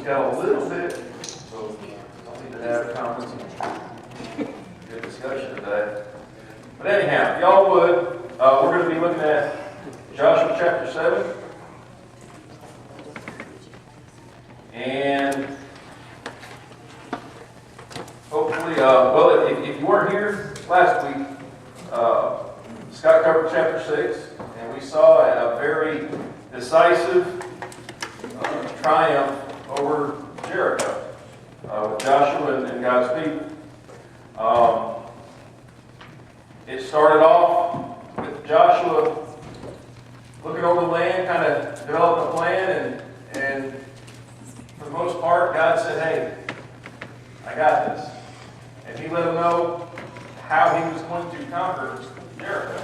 got a little bit, so I'll need to have a conference and good discussion today. But anyhow, if y'all would, we're going to be looking at Joshua chapter 7. And hopefully, well, if you weren't here last week, Scott covered chapter 6, and we saw a very decisive triumph over Jericho with Joshua and God's people. It started off with Joshua looking over the land, kind of developing a plan, and for the most part, God said, "Hey, I got this." And he let them know how he was going to conquer Jericho.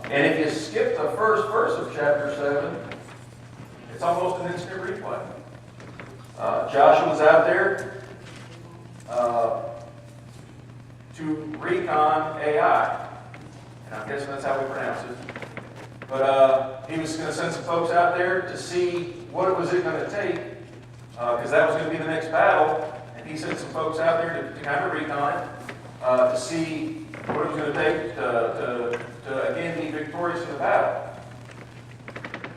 And if you skip the first verse of chapter 7, it's almost an instant replay. Joshua's out there to recon AI. And I'm guessing that's how we pronounce it. But he was going to send some folks out there to see what it was going to take, because that was going to be the next battle. And he sent some folks out there to kind of recon, to see what it was going to take to again be victorious in the battle.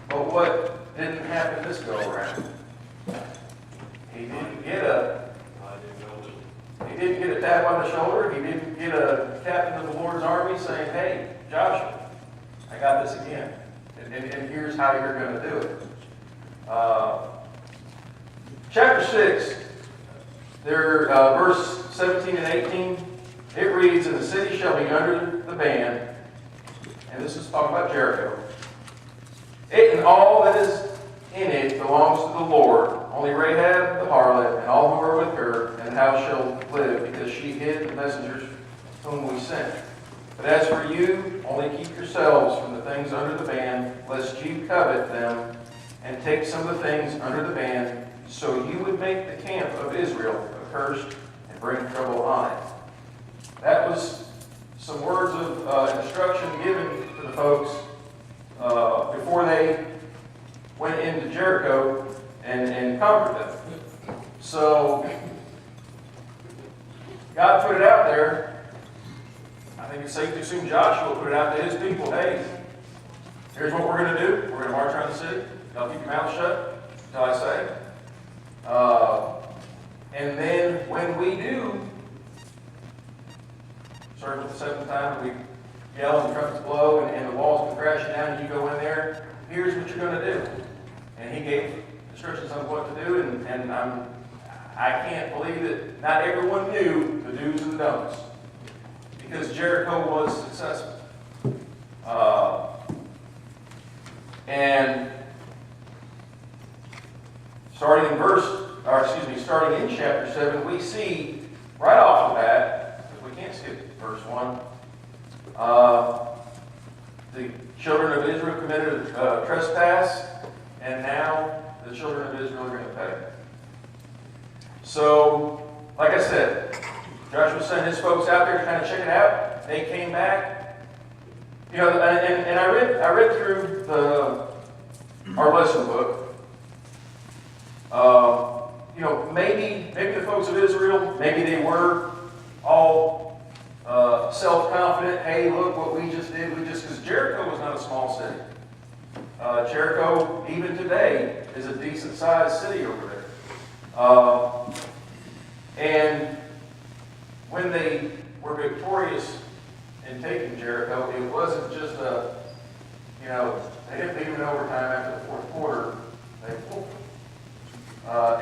But what didn't happen this go around? He didn't get a tap on the shoulder. He didn't get a captain of the Lord's army saying, "Hey, Joshua, I got this again, and here's how you're going to do it." Chapter 6, there, verse 17 and 18, it reads, "And the city shall be under the ban," and this is talking about Jericho. "It and all that is in it belongs to the Lord. Only Rahab the harlot and all who are with her and the house shall live, because she hid the messengers whom we sent. But as for you, only keep yourselves from the things under the ban, lest you covet them, and take some of the things under the ban, so you would make the camp of Israel accursed and bring trouble on it." That was some words of instruction given to the folks before they went into Jericho and conquered them. So God put it out there. I think it's safe to assume Joshua put it out to his people. "Hey, here's what we're going to do. We're going to march around the city. Y'all keep your mouth shut until I say. And then when we do, starting with the seventh time, we yell and the trumpets blow and the walls come crashing down and you go in there, here's what you're going to do." And he gave instructions on what to do, and I can't believe that not everyone knew the do's and the don'ts, because Jericho was successful. And starting in chapter 7, we see right off the bat, because we can't skip verse 1, the children of Israel committed a trespass, and now the children of Israel are going to pay. So, like I said, Joshua sent his folks out there to kind of check it out. They came back. You know, and I read through our lesson book. You know, maybe the folks of Israel, maybe they were all self-confident. "Hey, look what we just did. Because Jericho was not a small city. Jericho, even today, is a decent-sized city over there. And when they were victorious in taking Jericho, it wasn't just they didn't beat them in overtime after the fourth quarter. They pulled them.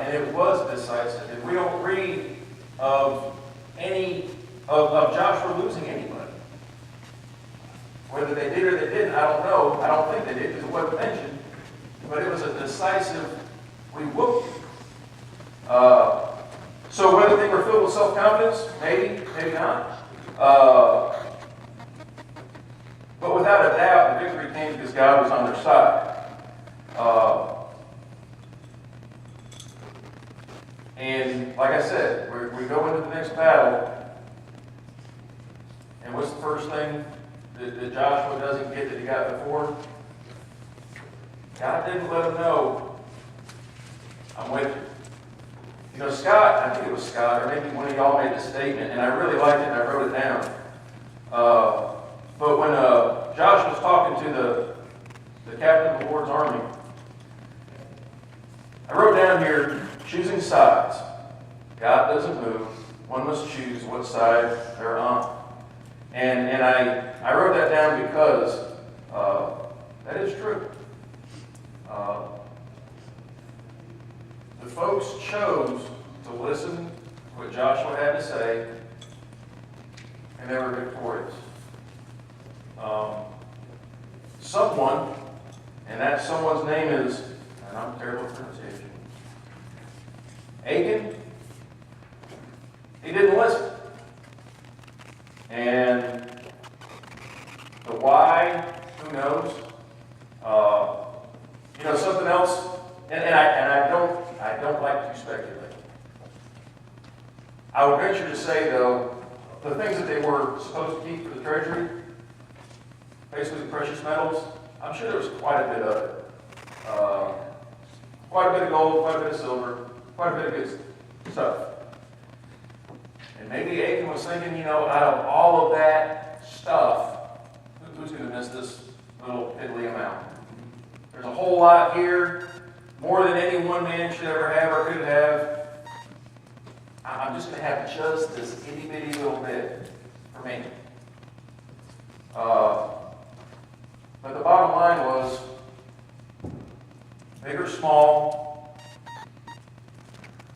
And it was decisive. And we don't read of Joshua losing anybody. Whether they did or they didn't, I don't know. I don't think they did, because it wasn't mentioned. But it was a decisive, we whooped you. So whether they were filled with self-confidence, maybe not. But without a doubt, the victory came because God was on their side. And like I said, we go into the next battle, and what's the first thing that Joshua doesn't get that he got before? God didn't let him know I'm with you. You know, Scott, I think it was Scott, or maybe one of y'all made the statement, and I really liked it, and I wrote it down. But when Josh was talking to the captain of the Lord's army, I wrote down here, choosing sides. God doesn't move. One must choose what side they're on. And I wrote that down because that is true. The folks chose to listen to what Joshua had to say, and they were victorious. Someone, and that someone's name is, and I'm terrible at pronunciation, Achan, he didn't listen. And the why, who knows? You know, something else, and I don't like to speculate. I would venture to say, though, the things that they were supposed to keep for the treasury, basically the precious metals, I'm sure there was quite a bit of it. Quite a bit of gold, quite a bit of silver, quite a bit of good stuff. And maybe Achan was thinking, you know, out of all of that stuff, who's going to miss this little piddly amount? There's a whole lot here, more than any one man should ever have or could have. I'm just going to have just this itty-bitty little bit for me. But the bottom line was, big or small,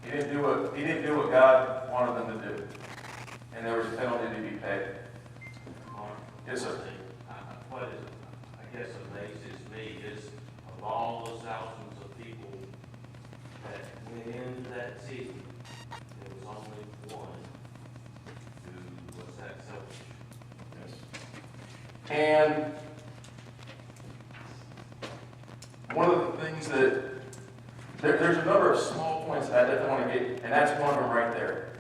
he didn't do what God wanted them to do. And there was a penalty to be paid. Yes, sir. What is, I guess, amazes me is of all those thousands of people that went into that season, there was only one who was that selfish. Yes. And one of the things that, there's a number of small points that I definitely want to get, and that's one of them right there.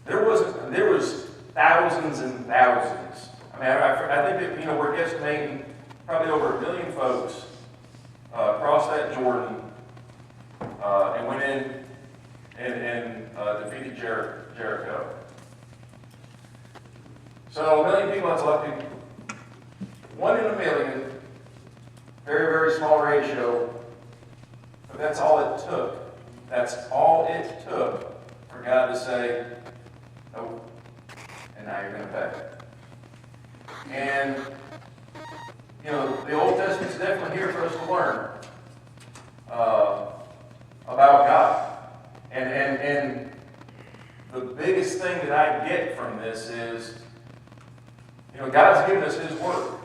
There was thousands and thousands. I mean, I think that, you know, we're estimating probably over 1 million folks crossed that Jordan and went in and defeated Jericho. So 1 million people, that's a lot of people. 1 in a million, very, very small ratio, but that's all it took. That's all it took for God to say, nope, and now you're going to pay. And, you know, the Old Testament's definitely here for us to learn about God. And the biggest thing that I get from this is, you know, God's given us His Word.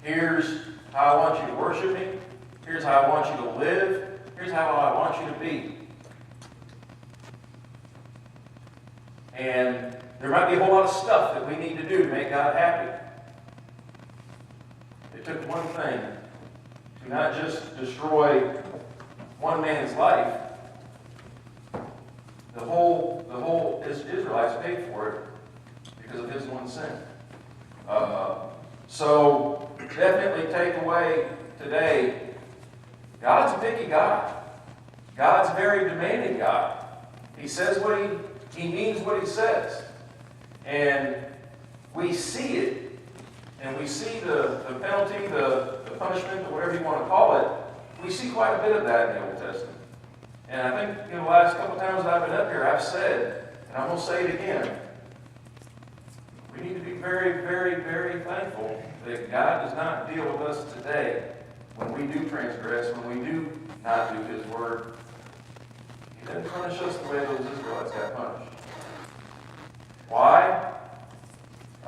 Here's how I want you to worship me. Here's how I want you to live. Here's how I want you to be. And there might be a whole lot of stuff that we need to do to make God happy. It took one thing to not just destroy one man's life. The whole Israelites paid for it because of his one sin. So definitely take away today, God's a picky God. God's a very demanding God. He says what he means what he says. And we see it. And we see the penalty, the punishment, or whatever you want to call it. We see quite a bit of that in the Old Testament. And I think in the last couple of times that I've been up here, I've said, and I'm going to say it again, we need to be very, very, very thankful that God does not deal with us today when we do transgress, when we do not do His Word. He doesn't punish us the way those Israelites got punished. Why?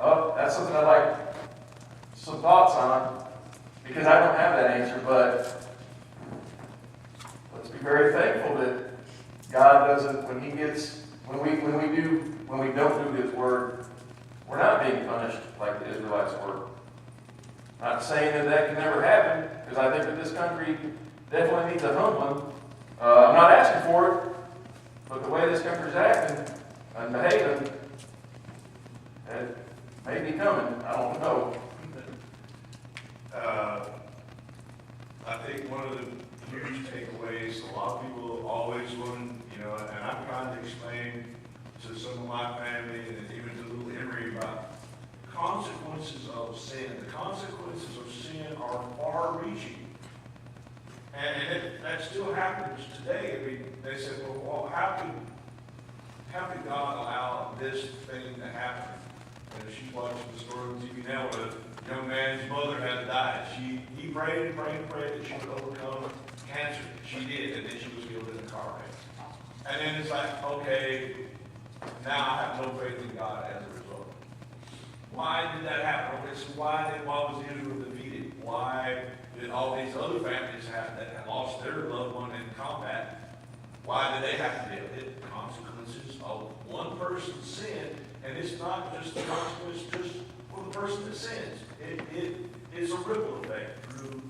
Oh, that's something I'd like some thoughts on, because I don't have that answer, but let's be very thankful that God doesn't, when we don't do His Word, we're not being punished like the Israelites were. Not saying that that can never happen, because I think that this country definitely needs a humbling. I'm not asking for it, but the way this country's acting and behaving, it may be coming. I don't know. I think one of the huge takeaways. A lot of people always want, and I'm trying to explain to some of my family and even to little Emery about consequences of sin. The consequences of sin are far-reaching. And that still happens today. I mean, they said, well, how could God allow this thing to happen? And she's watching the story on TV now where a young man's mother had died. He prayed and prayed and prayed that she would overcome cancer. She did, and then she was killed in a car wreck. And then it's like, okay, now I have no faith in God as a result. Why did that happen? Okay, so why was Israel defeated? Why did all these other families that had lost their loved one in combat, why did they have to deal with it? Consequences of one person's sin, and it's not just the consequence just for the person that sins. It is a ripple effect through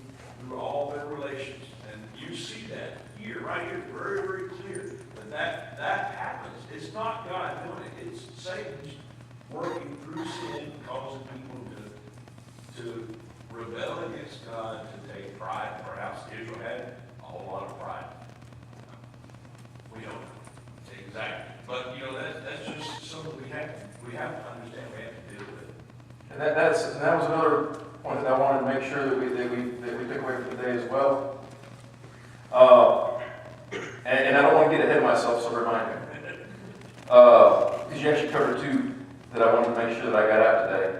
all their relations. And you see that here, right here, very, very clear that happens. It's not God doing it. It's Satan working through sin, causing people to rebel against God, to take pride. Perhaps Israel had a whole lot of pride. We don't know exactly. But, that's just something we have to understand, we have to deal with. And that was another point that I wanted to make sure that we took away from today as well. And I don't want to get ahead of myself, so remind me. Because you actually covered two that I wanted to make sure that I got out today.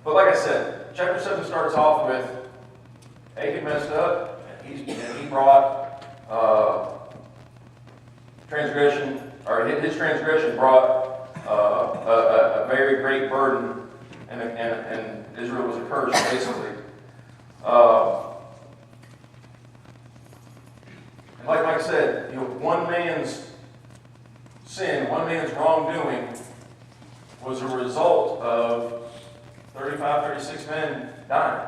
But like I said, chapter 7 starts off with Achan messed up, and he brought transgression, or his transgression brought a very great burden, and Israel was accursed, basically. And like Mike said, one man's sin, one man's wrongdoing was a result of 35, 36 men dying.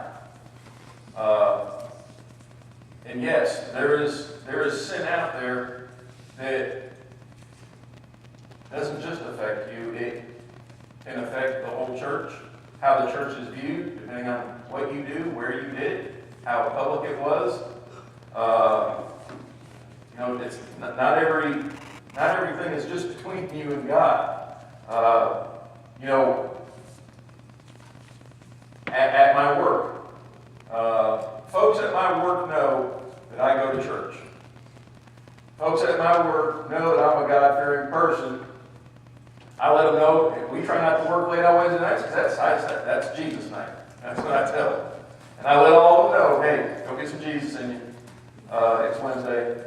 And yes, there is sin out there that doesn't just affect you, it can affect the whole church, how the church is viewed, depending on what you do, where you did it, how public it was. It's not everything is just between you and God. At my work, folks at my work know that I go to church. Folks at my work know that I'm a God-fearing person. I let them know we try not to work late on Wednesday nights because that's Jesus night. That's what I tell them. And I let all of them know, hey, go get some Jesus in you. It's Wednesday.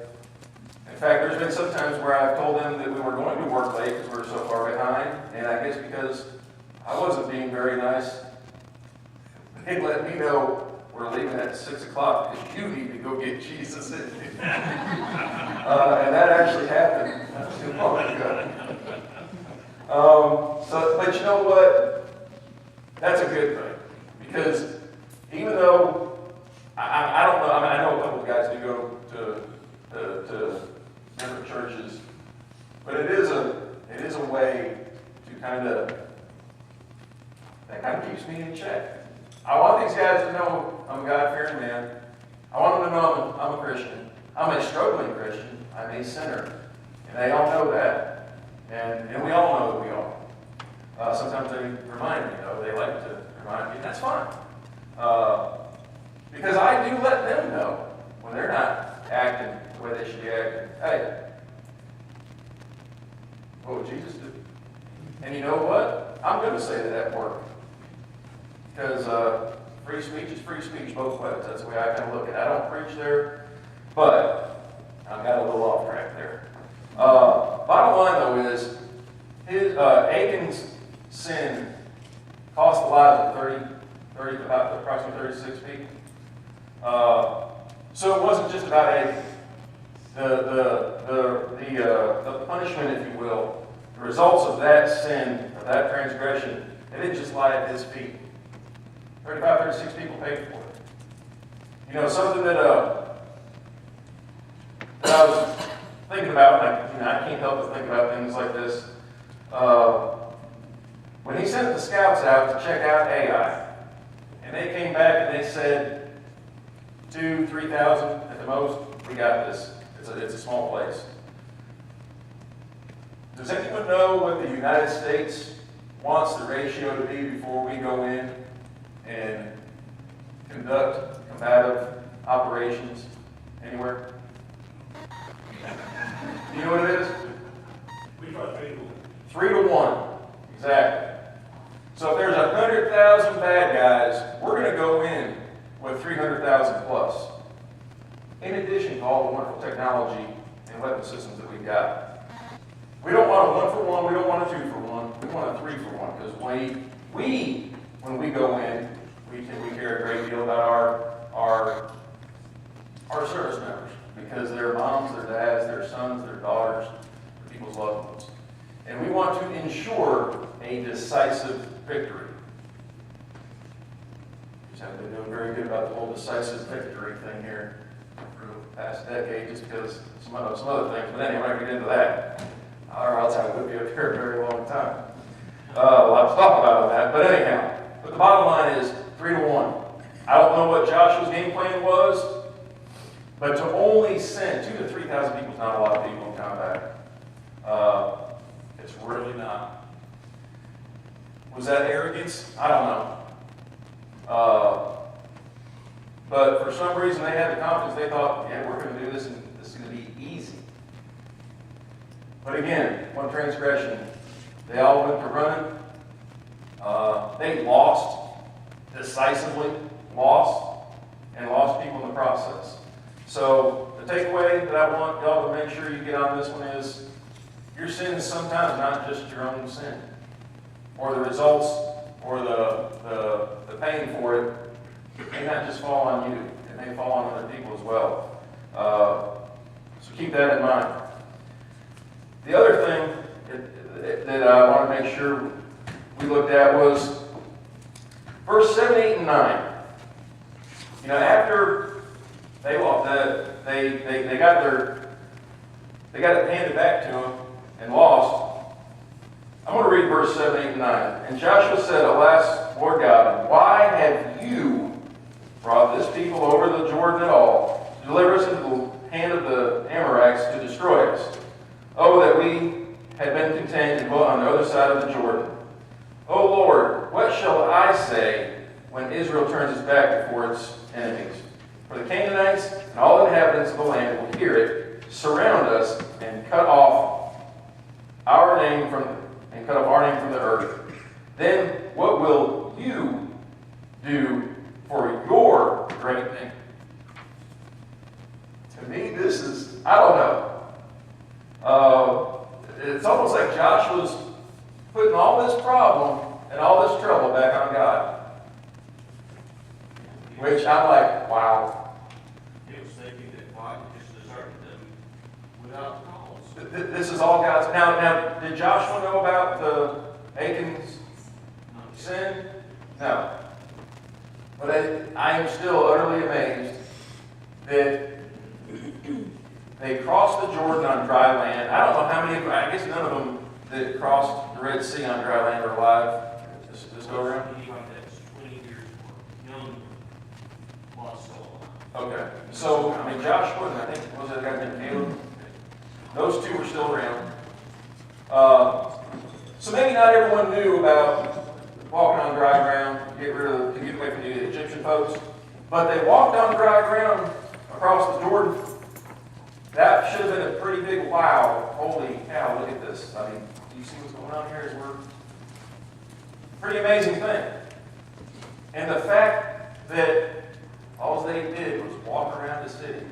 In fact, there's been some times where I've told them that we were going to work late because we were so far behind. And I guess because I wasn't being very nice, they let me know we're leaving at 6 o'clock because you need to go get Jesus in you. And that actually happened not too long ago. But you know what? That's a good thing. Because even though, I don't know, I know a couple of guys do go to different churches, but it is a way to that kind of keeps me in check. I want these guys to know I'm a God-fearing man. I want them to know I'm a Christian. I'm a struggling Christian. I'm a sinner. And they all know that. And we all know that we are. Sometimes they remind me, they like to remind me, and that's fine. Because I do let them know when they're not acting the way they should be acting. Hey, what would Jesus do? And you know what? I'm going to say that at work. Because free speech is free speech both ways. That's the way I kind of look at it. I don't preach there, but I got a little off track there. Bottom line, though, is Achan's sin cost the lives of about approximately 36 people. So it wasn't just about Achan. The punishment, if you will, the results of that sin, of that transgression, it didn't just lie at his feet. 35, 36 people paid for it. Something that I was thinking about, and I can't help but think about things like this. When he sent the scouts out to check out Ai, and they came back and they said, 2,000, 3,000 at the most, we got this. It's a small place. Does anyone know what the United States wants the ratio to be before we go in and conduct combative operations anywhere? Do you know what it is? We try 3 to 1. 3 to 1, exactly. So if there's 100,000 bad guys, we're going to go in with 300,000 plus. In addition to all the wonderful technology and weapon systems that we've got. We don't want a 1 for 1, we don't want a 2 for 1, we want a 3 for 1, because when we go in, we care a great deal about our service members, because their moms, their dads, their sons, their daughters, people's loved ones. And we want to ensure a decisive victory. We haven't been doing very good about the whole decisive victory thing here for the past decade, just because some other things. But anyway, I'm not going to get into that. Or else I would be up here a very long time. A lot to talk about on that. But anyhow, but the bottom line is 3 to 1. I don't know what Joshua's game plan was, but to only send 2,000 to 3,000 people is not a lot of people in combat. It's really not. Was that arrogance? I don't know. But for some reason they had the confidence, they thought, yeah, we're going to do this and this is going to be easy. But again, one transgression, they all went to running. They lost decisively, lost people in the process. So the takeaway that I want y'all to make sure you get on this one is, your sin is sometimes not just your own sin, or the results, or the pain for it may not just fall on you. It may fall on other people as well. So keep that in mind. The other thing that I want to make sure we looked at was verse 7, 8, and 9. You know, after they got it handed back to them and lost, I'm going to read verse 7, 8, and 9. And Joshua said, Alas, Lord God, why have you brought this people over the Jordan at all, to deliver us into the hand of the Amorites to destroy us? Oh, that we had been content and dwelt on the other side of the Jordan. O Lord, what shall I say when Israel turns its back before its enemies? For the Canaanites and all inhabitants of the land will hear it, surround us, and cut off our name from the earth. Then what will you do for your great name? To me, this is, I don't know. It's almost like Joshua's putting all this problem and all this trouble back on God. Which I'm like, wow. He was thinking that God just deserted them without cause. This is all God's. Now, did Joshua know about the Achan's sin? No. But I am still utterly amazed that they crossed the Jordan on dry land. I don't know how many, I guess none of them that crossed the Red Sea on dry land are alive. This go around? Anybody that's 20 years or younger was still alive. Okay. So, I mean, Joshua and I think, was that guy named Caleb? Those two were still around. So maybe not everyone knew about walking on dry ground to get away from the Egyptian folks, but they walked on dry ground across the Jordan. That should have been a pretty big wow. Holy cow, look at this. I mean, do you see what's going on here? Pretty amazing thing. And the fact that all they did was walk around the city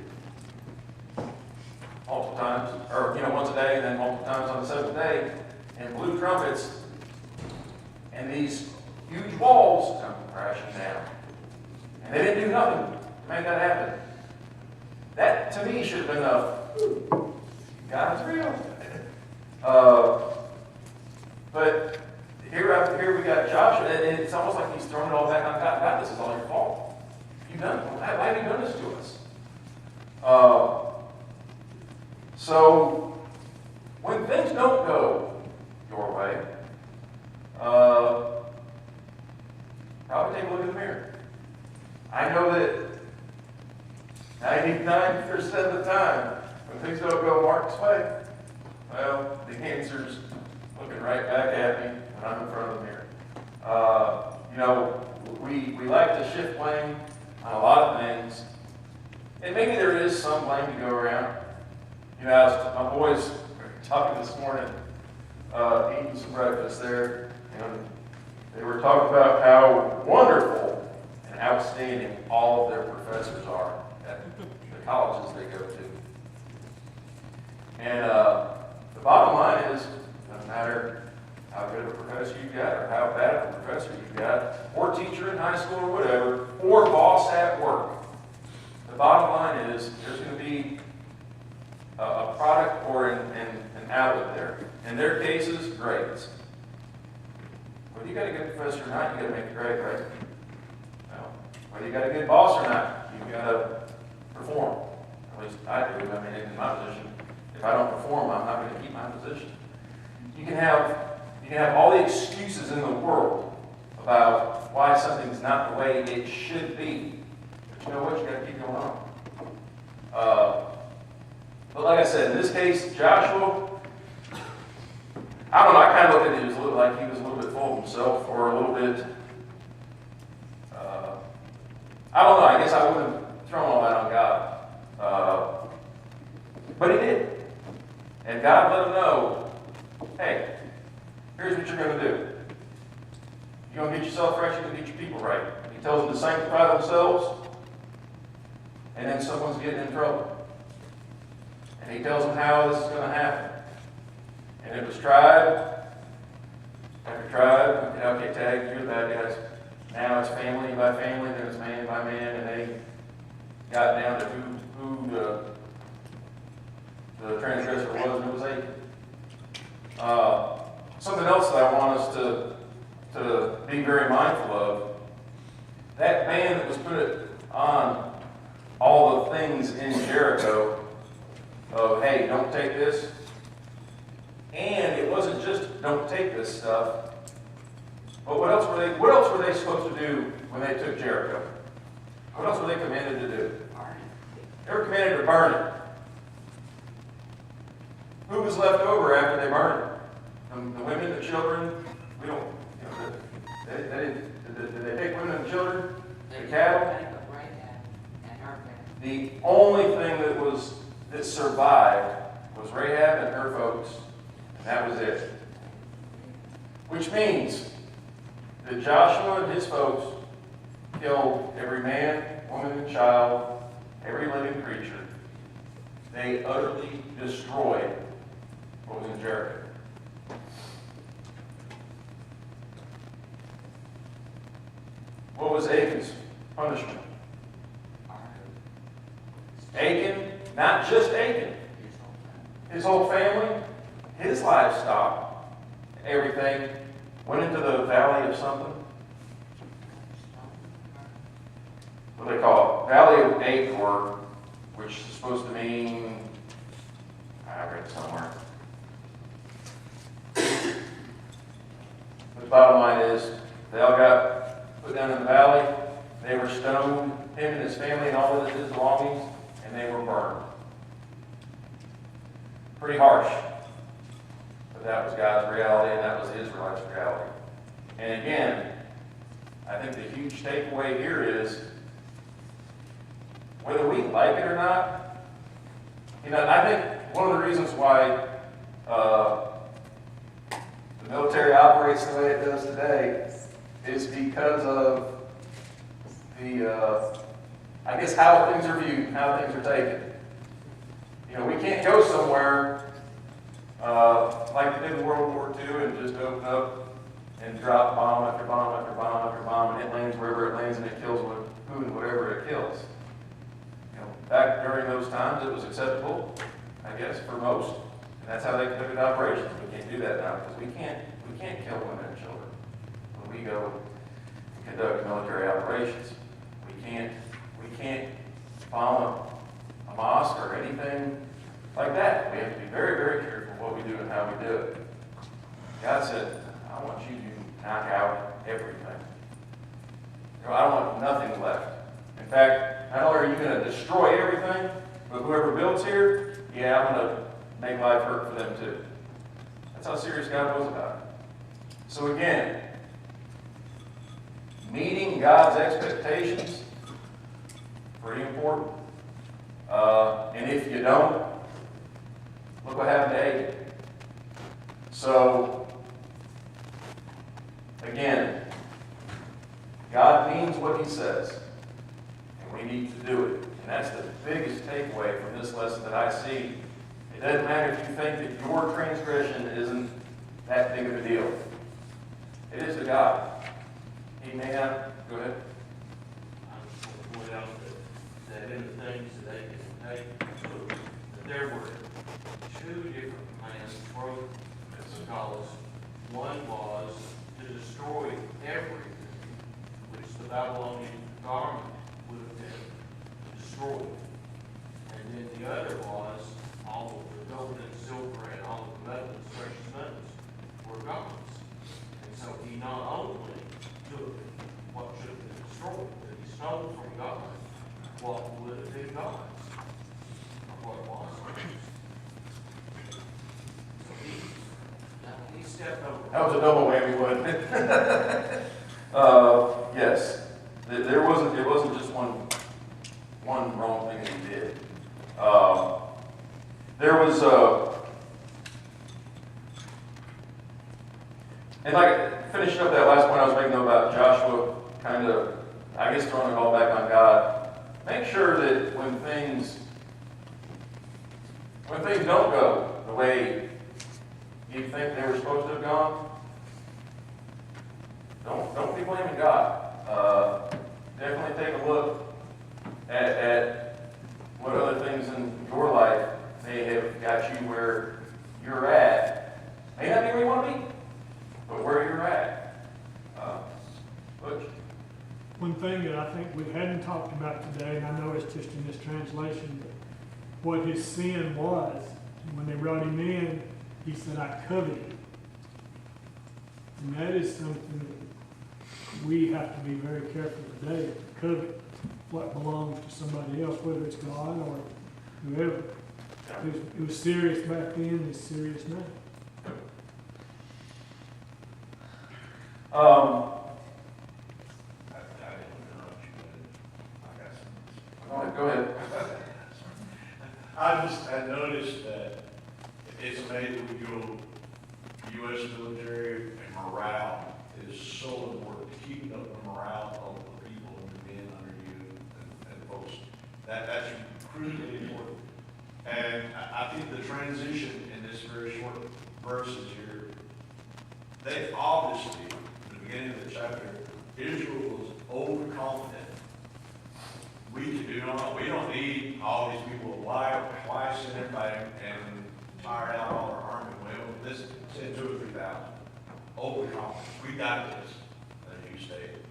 multiple times, or once a day, and then multiple times on the seventh day, and blew trumpets, and these huge walls come crashing down. And they didn't do nothing to make that happen. That, to me, should have been God's real. But here we got Joshua, and it's almost like he's throwing it all back on God. God, this is all your fault. You've done it. Why have you done this to us? So, when things don't go your way, probably take a look in the mirror. I know that 99% of the time, when things don't go Mark's way, well, the answer's looking right back at me when I'm in front of the mirror. You know, we like to shift blame on a lot of things, and maybe there is some blame to go around. You know, my boys were talking this morning, eating some breakfast there, and they were talking about how wonderful and outstanding all of their professors are at the colleges they go to. And the bottom line is, no matter how good of a professor you got, or how bad of a professor you got, or teacher in high school or whatever, or boss at work, the bottom line is there's going to be a product or an outlet there. In their cases, grades. Whether you got a good professor or not, you got to make the grade, right? No. Whether you got a good boss or not, you got to perform. At least I do. I mean, in my position, if I don't perform, I'm not going to keep my position. You can have all the excuses in the world about why something's not the way it should be. But you know what? You got to keep going on. But like I said, in this case, Joshua, I don't know, I kind of looked at it as a little like he was a little bit full of himself, or a little bit, I don't know, I guess I wouldn't have thrown all that on God. But he did. And God let him know, hey, here's what you're going to do. You're going to get yourself right, you're going to get your people right. He tells them to sanctify themselves, and then someone's getting in trouble. And he tells them how this is going to happen. And it was tribe after tribe. Okay, tag, you're the bad guys. Now it's family by family, then it's man by man, and they got down to who the transgressor was, and it was Achan. Something else that I want us to be very mindful of, that ban that was put on all the things in Jericho of, hey, don't take this. And it wasn't just don't take this stuff, but what else were they supposed to do when they took Jericho? What else were they commanded to do? They were commanded to burn it. Who was left over after they burned it? The women, the children. We don't, you know, did they take women and children? The cattle? The only thing that survived was Rahab and her folks, and that was it. Which means that Joshua and his folks killed every man, woman, and child, every living creature. They utterly destroyed what was in Jericho. What was Achan's punishment? Achan, not just Achan, his whole family, his livestock, everything went into the valley of something. What do they call it? Valley of Achor, which is supposed to mean, I read it somewhere. The bottom line is, they all got put down in the valley. They were stoned, him and his family and all of his belongings, and they were burned. Pretty harsh. But that was God's reality, and that was Israel's reality. And again, I think the huge takeaway here is, whether we like it or not, you know, I think one of the reasons why the military operates the way it does today is because of the, I guess, how things are viewed, how things are taken. You know, we can't go somewhere like they did in World War II and just open up and drop bomb after bomb after bomb after bomb, and it lands wherever it lands, and it kills who and whatever it kills. You know, back during those times, it was acceptable, I guess, for most, and that's how they conducted operations. We can't do that now because we can't kill women and children when we go and conduct military operations. We can't bomb a mosque or anything like that. We have to be very, very careful what we do and how we do it. God said, I want you to knock out everything. You know, I don't want nothing left. In fact, not only are you going to destroy everything, but whoever builds here, yeah, I'm going to make life hurt for them too. That's how serious God was about it. So again, meeting God's expectations, pretty important. And if you don't, look what happened to Achan. So, again, God means what He says, and we need to do it. And that's the biggest takeaway from this lesson that I see. It doesn't matter if you think that your transgression isn't that big of a deal. It is to God. He may have, go ahead. I just want to point out that in the things that they can take, that there were two different plans for because one was to destroy everything, which the Babylonian garment would have been destroyed. And then the other was all of the gold and silver and all of the metals, precious metals were God's. And so he not only took what should have been destroyed, but he stole from God what would have been God's, or what it was. So he stepped over. That was a double whammy, wasn't it? Yes. It wasn't just one wrong thing that he did. There was and like finishing up that last point I was making about Joshua, kind of, I guess, throwing it all back on God. Make sure that when things don't go the way you think they were supposed to have gone, don't be blaming God. Definitely take a look at what other things in your life may have got you where you're at. May not be where you want to be, but where you're at. Butch? One thing that I think we hadn't talked about today, and I know it's just in this translation, but what his sin was. When they brought him in, he said, I coveted. And that is something that we have to be very careful today, to covet what belongs to somebody else, whether it's God or whoever. It was serious back then, it's serious now. Go ahead. I noticed that it's amazing we go, U.S. military and morale is so important, keeping up the morale of the people and the men under you and folks. That's critically important. And I think the transition in this very short verses here, they obviously, in the beginning of the chapter, Israel was overconfident. We don't need all these people to lie and everybody and tire out all our army. Well, this said 2,000 or 3,000. Overconfident. We got this, as you stated.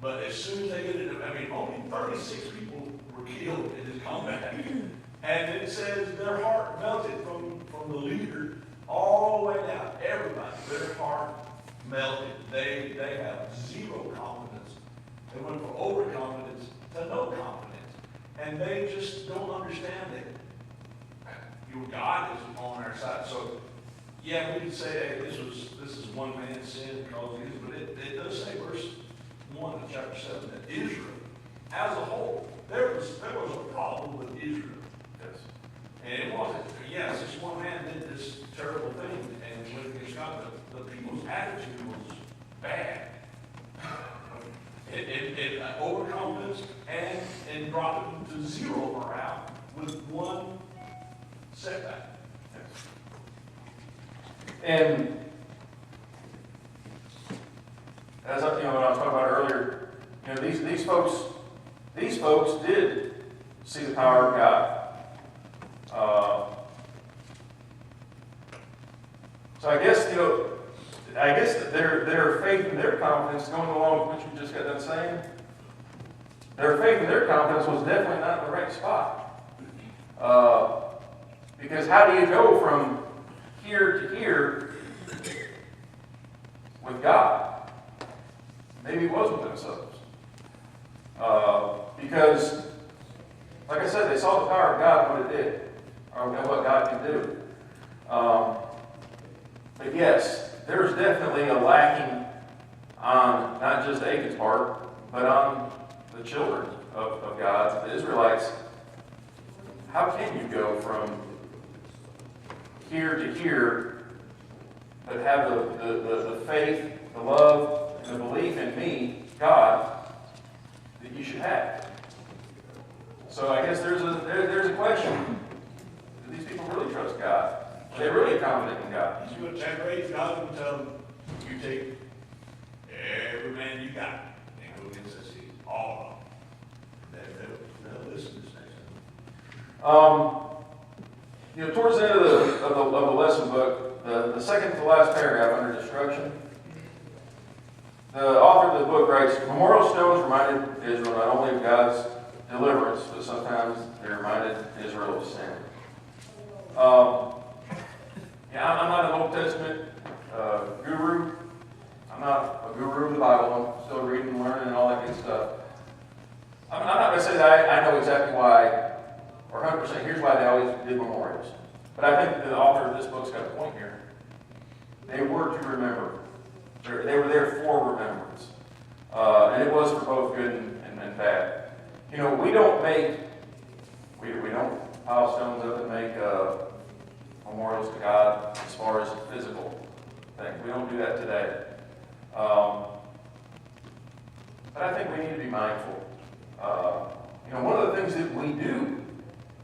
But as soon as they get into, only 36 people were killed in this combat. And it says their heart melted from the leader all the way down. Everybody, their heart melted. They have zero confidence. They went from overconfidence to no confidence. And they just don't understand that God is on our side. So, yeah, we can say, hey, this is one man's sin because of this, but it does say, verse 1 of chapter 7, that Israel, as a whole, there was a problem with Israel. Yes. And it wasn't, yes, this one man did this terrible thing, and when it got the people's attitude was bad. It overconfidence and brought them to zero morale with one setback. And as when I was talking about earlier, these folks did see the power of God. So I guess that their faith and their confidence, going along with what you just got done saying, their faith and their confidence was definitely not in the right spot. Because how do you go from here to here with God? Maybe it was with themselves. Because, like I said, they saw the power of God, what it did, and what God can do. But yes, there's definitely a lacking on not just Achan's part, but on the children of God, the Israelites. How can you go from here to here, but have the faith, the love, and the belief in me, God, that you should have? So I guess there's a question. Do these people really trust God? Are they really confident in God? You would separate God and tell them, you take every man you got and go against that seed, all of them. They'll listen to this next time. Towards the end of the lesson book, the second to last paragraph under destruction, the author of the book writes, memorial stones reminded Israel not only of God's deliverance, but sometimes they reminded Israel of sin. I'm not an Old Testament guru. I'm not a guru of the Bible. I'm still reading and learning and all that good stuff. I'm not going to say that I know exactly why, or 100% here's why they always did memorials. But I think the author of this book's got a point here. They were to remember. They were there for remembrance. And it was for both good and bad. We don't we don't pile stones up and make memorials to God as far as physical things. We don't do that today. But I think we need to be mindful. One of the things that we do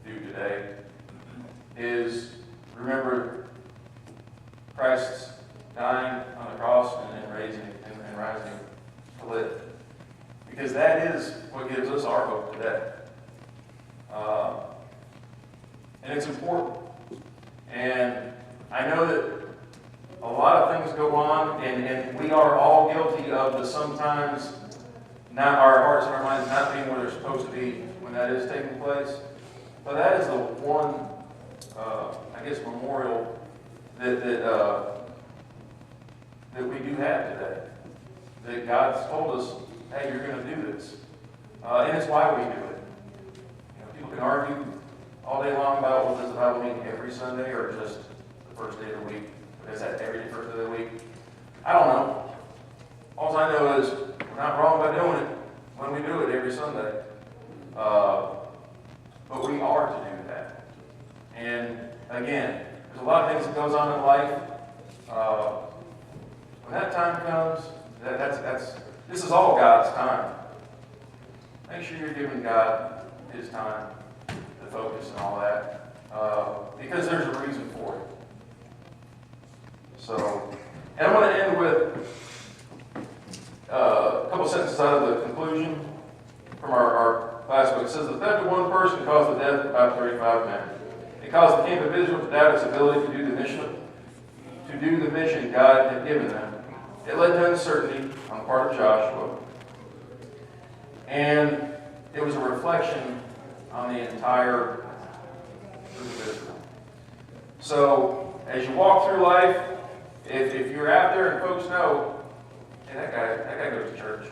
today is remember Christ's dying on the cross and raising and rising to live. Because that is what gives us our hope today. And it's important. And I know that a lot of things go on, and we are all guilty of the sometimes not our hearts and our minds not being where they're supposed to be when that is taking place. But that is the one, memorial that we do have today. That God's told us, hey, you're going to do this. And it's why we do it. People can argue all day long about, well, does the Bible mean every Sunday or just the first day of the week? Is that every first day of the week? I don't know. All I know is we're not wrong by doing it when we do it every Sunday. But we are to do that. And again, there's a lot of things that goes on in life. When that time comes, this is all God's time. Make sure you're giving God His time to focus and all that, because there's a reason for it. So, and I want to end with a couple sentences out of the conclusion from our last book. It says, the theft of one person caused the death of about 35 men. It caused the camp of Israel to doubt its ability to do the mission God had given them. It led to uncertainty on the part of Joshua. And it was a reflection on the entire group of Israel. So, as you walk through life, if you're out there and folks know, hey, that guy goes to church.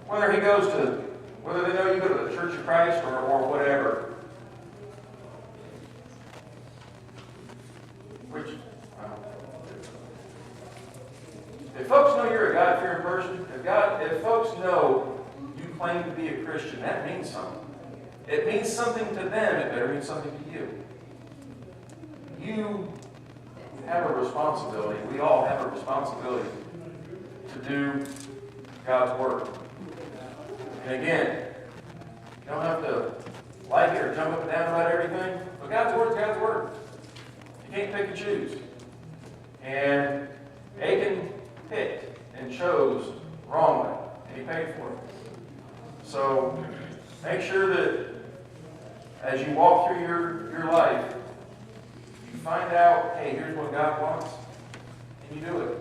Whether they know you go to the Church of Christ or whatever. If folks know you're a God-fearing person, if folks know you claim to be a Christian, that means something. It means something to them, it better mean something to you. You have a responsibility, we all have a responsibility to do God's work. And again, you don't have to like it or jump up and down about everything, but God's word is God's word. You can't pick and choose. And Achan picked and chose wrongly, and he paid for it. So make sure that as you walk through your life, you find out, hey, here's what God wants, and you do it.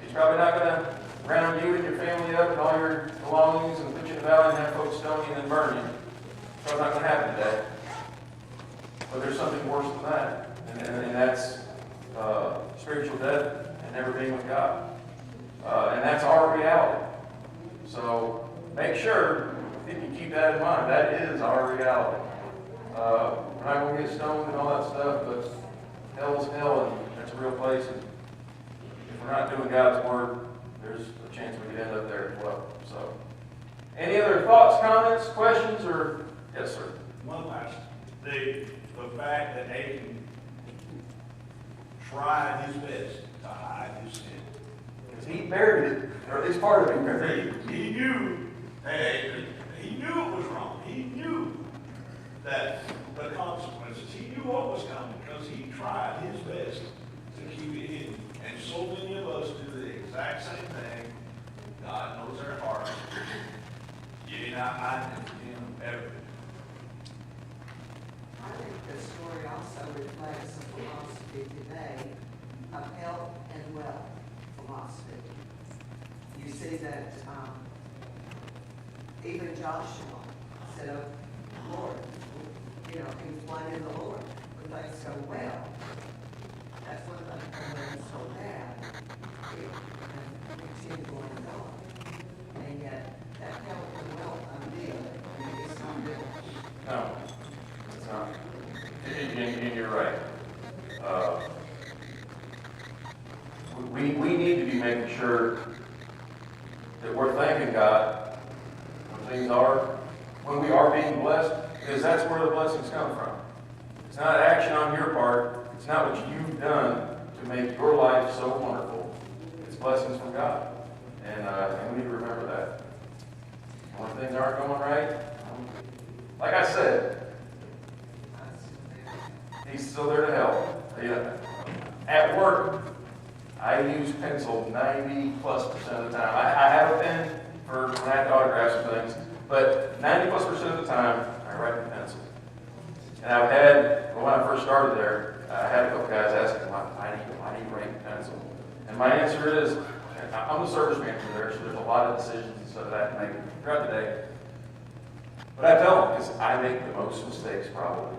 He's probably not going to round you and your family up and all your belongings and put you in the valley and have folks stone you and then burn you. It's probably not going to happen today. But there's something worse than that, and that's spiritual death and never being with God. And that's our reality. So make sure, if you keep that in mind. That is our reality. We're not going to get stoned and all that stuff, but hell's hell, and that's a real place. And if we're not doing God's word, there's a chance we could end up there as well. So, any other thoughts, comments, questions, or yes, sir? One last, the fact that Achan tried his best to hide his sin. Because he buried it, or at least part of it buried. He knew, hey, he knew it was wrong. He knew that the consequences. He knew what was coming because he tried his best to keep it hidden. And so many of us do the exact same thing. God knows our hearts. You're not hiding from him ever. I think the story also reflects a philosophy today of health and wealth philosophy. You see that even Joshua said, "Oh, Lord," he was blaming the Lord when things go well. That's when things so bad. And continue going on. And yet, that health and wealth idea is not real. No, it's not. And you're right. We need to be making sure that we're thanking God when we are being blessed, because that's where the blessings come from. It's not action on your part. It's not what you've done to make your life so wonderful. It's blessings from God. And we need to remember that. When things aren't going right, like I said, He's still there to help. At work, I use pencil 90+% of the time. I have a pen for when I have to autograph some things, but 90+% of the time, I write with pencil. And I've had, when I first started there, I had a couple guys asking, why do you write with pencil? And my answer is, I'm the service manager there, so there's a lot of decisions and stuff that I have to make throughout the day. But I tell them, because I make the most mistakes probably,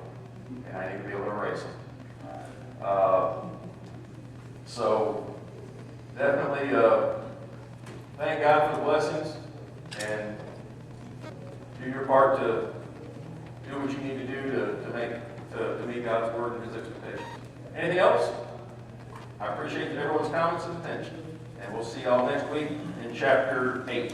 and I need to be able to erase them. So definitely thank God for the blessings and do your part to do what you need to do to meet God's word and His expectations. Anything else? I appreciate everyone's comments and attention, and we'll see y'all next week in chapter 8.